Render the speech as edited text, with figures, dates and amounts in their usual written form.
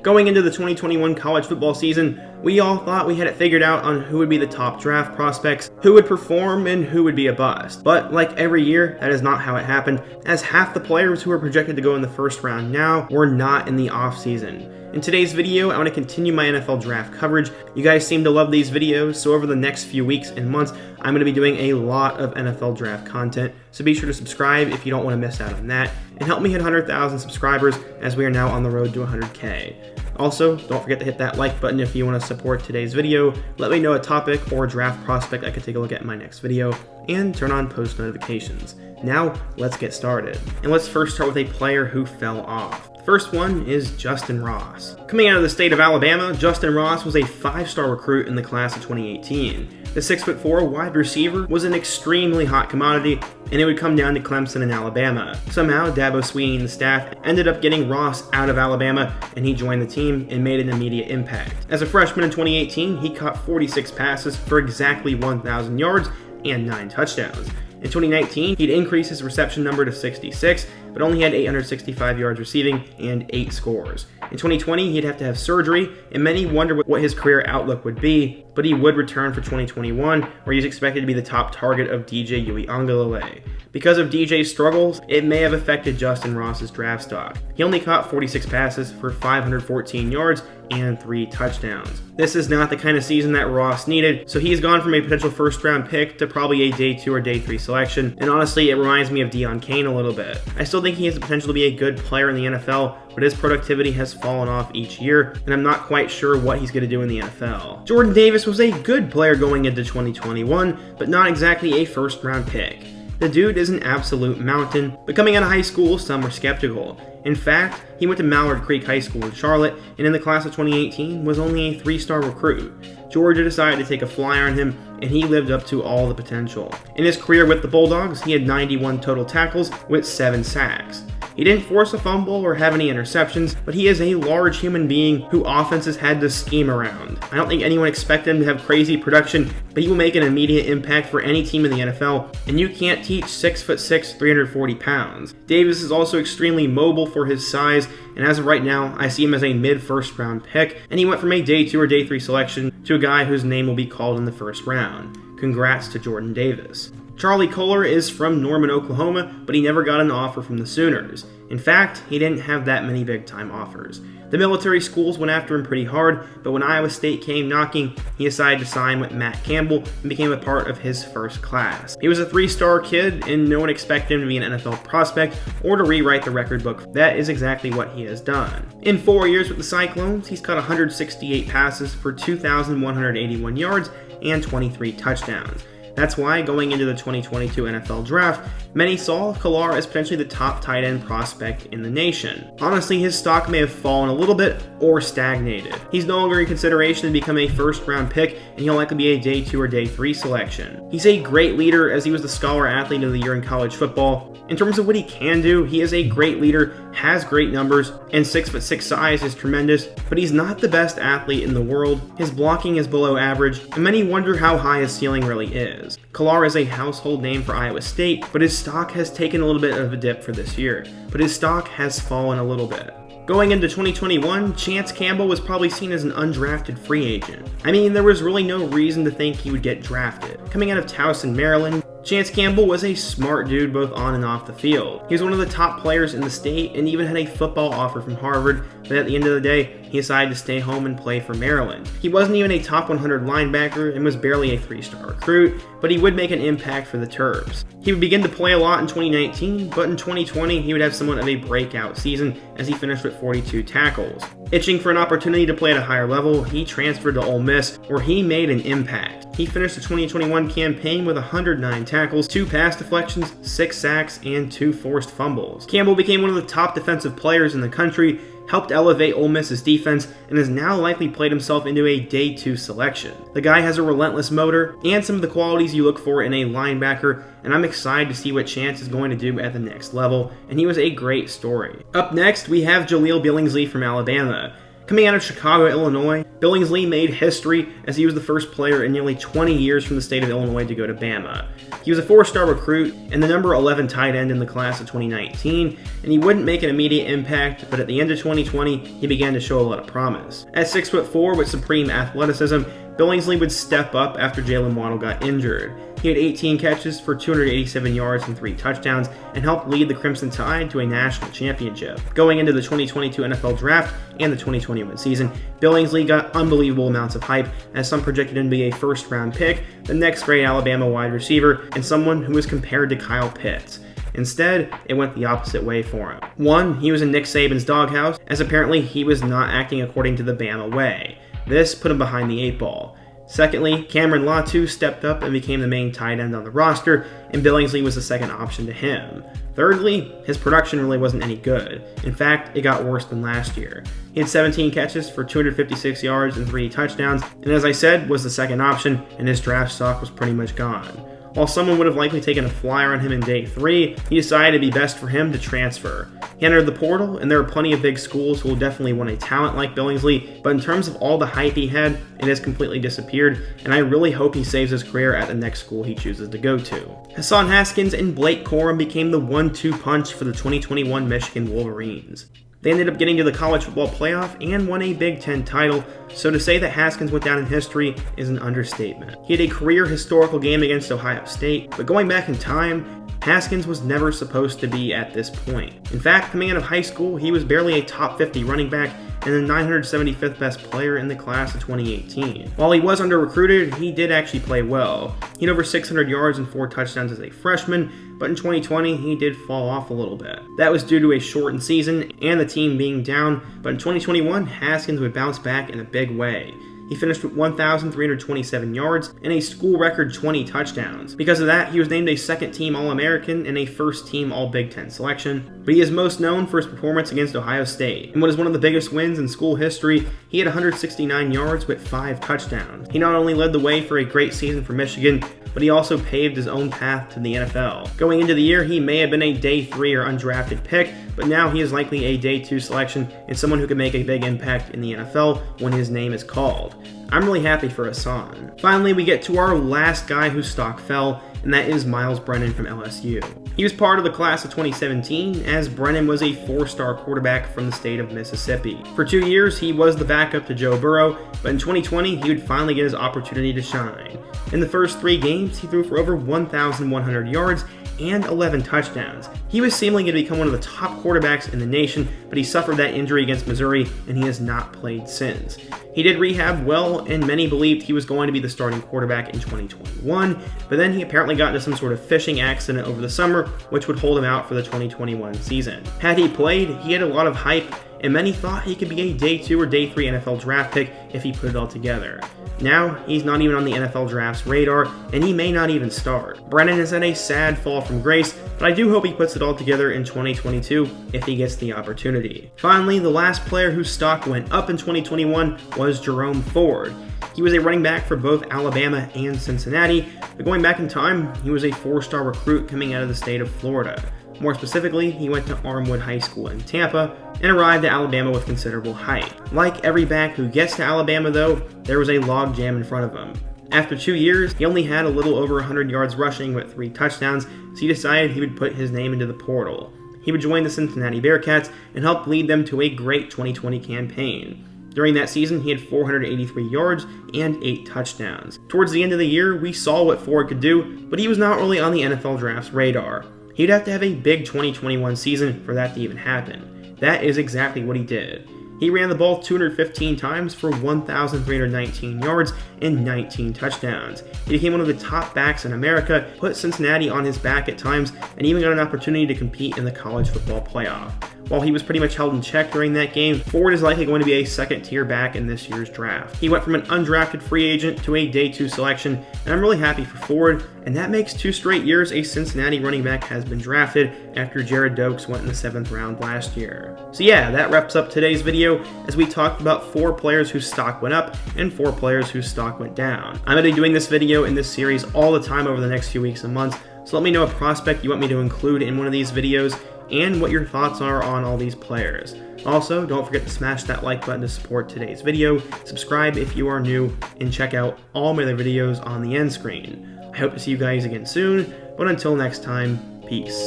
Going into the 2021 college football season, we all thought we had it figured out on who would be the top draft prospects, who would perform, and who would be a bust. But like every year, that is not how it happened, as half the players who are projected to go in the first round now were not in the offseason. In today's video, I want to continue my NFL draft coverage. You guys seem to love these videos, so over the next few weeks and months, I'm going to be doing a lot of NFL draft content, so be sure to subscribe if you don't want to miss out on that, and help me hit 100,000 subscribers as we are now on the road to 100K. Also, don't forget to hit that like button if you want to support today's video, let me know a topic or draft prospect I could take a look at in my next video, and turn on post notifications. Now, let's get started. And let's first start with a player who fell off. The first one is Justyn Ross. Coming out of the state of Alabama, Justyn Ross was a 5-star recruit in the class of 2018. The 6'4" wide receiver was an extremely hot commodity, and it would come down to Clemson and Alabama. Somehow, Dabo Swinney and the staff ended up getting Ross out of Alabama, and he joined the team and made an immediate impact. As a freshman in 2018, he caught 46 passes for exactly 1,000 yards and 9 touchdowns. In 2019, he'd increase his reception number to 66, but only had 865 yards receiving and 8 scores. In 2020, he'd have to have surgery, and many wonder what his career outlook would be, but he would return for 2021, where he's expected to be the top target of DJ Uiagalelei. Because of DJ's struggles, it may have affected Justyn Ross's draft stock. He only caught 46 passes for 514 yards and 3 touchdowns. This is not the kind of season that Ross needed, so he's gone from a potential first-round pick to probably a day 2 or day 3 selection, and honestly, it reminds me of Deon Cain a little bit. I still think he has the potential to be a good player in the NFL, but his productivity has fallen off each year, and I'm not quite sure what he's going to do in the NFL. Jordan Davis was a good player going into 2021, but not exactly a first-round pick. The dude is an absolute mountain, but coming out of high school, some were skeptical. In fact, he went to Mallard Creek High School in Charlotte, and in the class of 2018 was only a 3-star recruit. Georgia decided to take a flyer on him, and he lived up to all the potential. In his career with the Bulldogs, he had 91 total tackles with 7 sacks. He didn't force a fumble or have any interceptions, but he is a large human being who offenses had to scheme around. I don't think anyone expected him to have crazy production, but he will make an immediate impact for any team in the NFL, and you can't teach 6'6", 340 pounds. Davis is also extremely mobile for his size, and as of right now, I see him as a mid-first round pick, and he went from a day 2 or day 3 selection to a guy whose name will be called in the first round. Congrats to Jordan Davis. Charlie Kolar is from Norman, Oklahoma, but he never got an offer from the Sooners. In fact, he didn't have that many big-time offers. The military schools went after him pretty hard, but when Iowa State came knocking, he decided to sign with Matt Campbell and became a part of his first class. He was a 3-star kid, and no one expected him to be an NFL prospect or to rewrite the record book. That is exactly what he has done. In 4 years with the Cyclones, he's caught 168 passes for 2,181 yards and 23 touchdowns. That's why, going into the 2022 NFL Draft, many saw Kolar as potentially the top tight end prospect in the nation. Honestly, his stock may have fallen a little bit or stagnated. He's no longer in consideration to become a first-round pick, and he'll likely be a day 2 or day 3 selection. He's a great leader, as he was the Scholar Athlete of the Year in college football. In terms of what he can do, he is a great leader, has great numbers, and 6'6" size is tremendous, but he's not the best athlete in the world. His blocking is below average, and many wonder how high his ceiling really is. Kolar is a household name for Iowa State, but his stock has taken a little bit of a dip for this year. But his stock has fallen a little bit. Going into 2021, Chance Campbell was probably seen as an undrafted free agent. I mean, there was really no reason to think he would get drafted. Coming out of Towson, Maryland, Chance Campbell was a smart dude both on and off the field. He was one of the top players in the state and even had a football offer from Harvard, but at the end of the day, he decided to stay home and play for Maryland. He wasn't even a top 100 linebacker and was barely a 3-star recruit, but he would make an impact for the Terps. He would begin to play a lot in 2019, but in 2020, he would have somewhat of a breakout season as he finished with 42 tackles. Itching for an opportunity to play at a higher level, he transferred to Ole Miss, where he made an impact. He finished the 2021 campaign with 109 tackles, 2 pass deflections, 6 sacks, and 2 forced fumbles. Campbell became one of the top defensive players in the country, helped elevate Ole Miss's defense, and has now likely played himself into a day 2 selection. The guy has a relentless motor and some of the qualities you look for in a linebacker, and I'm excited to see what Chance is going to do at the next level, and he was a great story. Up next, we have Jahleel Billingsley from Alabama. Coming out of Chicago, Illinois, Billingsley made history as he was the first player in nearly 20 years from the state of Illinois to go to Bama. He was a 4-star recruit and the number 11 tight end in the class of 2019, and he wouldn't make an immediate impact, but at the end of 2020, he began to show a lot of promise. At 6'4" with supreme athleticism, Billingsley would step up after Jalen got injured. He had 18 catches for 287 yards and 3 touchdowns and helped lead the Crimson Tide to a national championship. Going into the 2022 NFL Draft and the 2021 season, Billingsley got unbelievable amounts of hype as some projected him to be a first-round pick, the next great Alabama wide receiver, and someone who was compared to Kyle Pitts. Instead, it went the opposite way for him. One, he was in Nick Saban's doghouse, as apparently he was not acting according to the Bama way. This put him behind the 8 ball. Secondly, Cameron Latu stepped up and became the main tight end on the roster, and Billingsley was the second option to him. Thirdly, his production really wasn't any good. In fact, it got worse than last year. He had 17 catches for 256 yards and 3 touchdowns, and as I said, was the second option, and his draft stock was pretty much gone. While someone would have likely taken a flyer on him in day 3, he decided it'd be best for him to transfer. He entered the portal, and there are plenty of big schools who will definitely want a talent like Billingsley, but in terms of all the hype he had, it has completely disappeared, and I really hope he saves his career at the next school he chooses to go to. Hassan Haskins and Blake Corum became the 1-2 punch for the 2021 Michigan Wolverines. They ended up getting to the college football playoff and won a Big Ten title, so to say that Haskins went down in history is an understatement. He had a career historical game against Ohio State, but going back in time, Haskins was never supposed to be at this point. In fact, coming out of high school, he was barely a top 50 running back and the 975th best player in the class of 2018. While he was under-recruited, he did actually play well. He had over 600 yards and 4 touchdowns as a freshman, but in 2020, he did fall off a little bit. That was due to a shortened season and the team being down, but in 2021, Haskins would bounce back in a big way. He finished with 1,327 yards and a school record 20 touchdowns. Because of that, he was named a second-team All-American and a first-team All-Big Ten selection, but he is most known for his performance against Ohio State. In what is one of the biggest wins in school history, he had 169 yards with 5 touchdowns. He not only led the way for a great season for Michigan, but he also paved his own path to the NFL. Going into the year, he may have been a day 3 or undrafted pick, but now he is likely a day 2 selection and someone who can make a big impact in the NFL when his name is called. I'm really happy for Hassan. Finally, we get to our last guy whose stock fell, and that is Myles Brennan from LSU. He was part of the class of 2017, as Brennan was a 4-star quarterback from the state of Mississippi. For 2 years, he was the backup to Joe Burrow, but in 2020, he would finally get his opportunity to shine. In the first 3 games, he threw for over 1,100 yards and 11 touchdowns. He was seemingly going to become one of the top quarterbacks in the nation, but he suffered that injury against Missouri, and he has not played since. He did rehab well, and many believed he was going to be the starting quarterback in 2021, but then he apparently got into some sort of fishing accident over the summer, which would hold him out for the 2021 season. Had he played, he had a lot of hype, and many thought he could be a day 2 or day 3 NFL draft pick if he put it all together. Now, he's not even on the NFL draft's radar, and he may not even start. Brennan has had a sad fall from grace, but I do hope he puts it all together in 2022 if he gets the opportunity. Finally, the last player whose stock went up in 2021 was Jerome Ford. He was a running back for both Alabama and Cincinnati, but going back in time, he was a 4-star recruit coming out of the state of Florida. More specifically, he went to Armwood High School in Tampa and arrived at Alabama with considerable hype. Like every back who gets to Alabama though, there was a log jam in front of him. After 2 years, he only had a little over 100 yards rushing with 3 touchdowns, so he decided he would put his name into the portal. He would join the Cincinnati Bearcats and help lead them to a great 2020 campaign. During that season, he had 483 yards and 8 touchdowns. Towards the end of the year, we saw what Ford could do, but he was not really on the NFL draft's radar. He'd have to have a big 2021 season for that to even happen. That is exactly what he did. He ran the ball 215 times for 1,319 yards and 19 touchdowns. He became one of the top backs in America, put Cincinnati on his back at times, and even got an opportunity to compete in the college football playoff. While he was pretty much held in check during that game, Ford is likely going to be a second-tier back in this year's draft. He went from an undrafted free agent to a day 2 selection, and I'm really happy for Ford, and that makes 2 straight years a Cincinnati running back has been drafted after Jared Dokes went in the 7th round last year. So yeah, that wraps up today's video as we talked about 4 players whose stock went up and 4 players whose stock went down. I'm going to be doing this video in this series all the time over the next few weeks and months, So let me know a prospect you want me to include in one of these videos and what your thoughts are on all these players. Also, don't forget to smash that like button to support today's video, subscribe if you are new, and check out all my other videos on the end screen. I hope to see you guys again soon, but until next time, peace.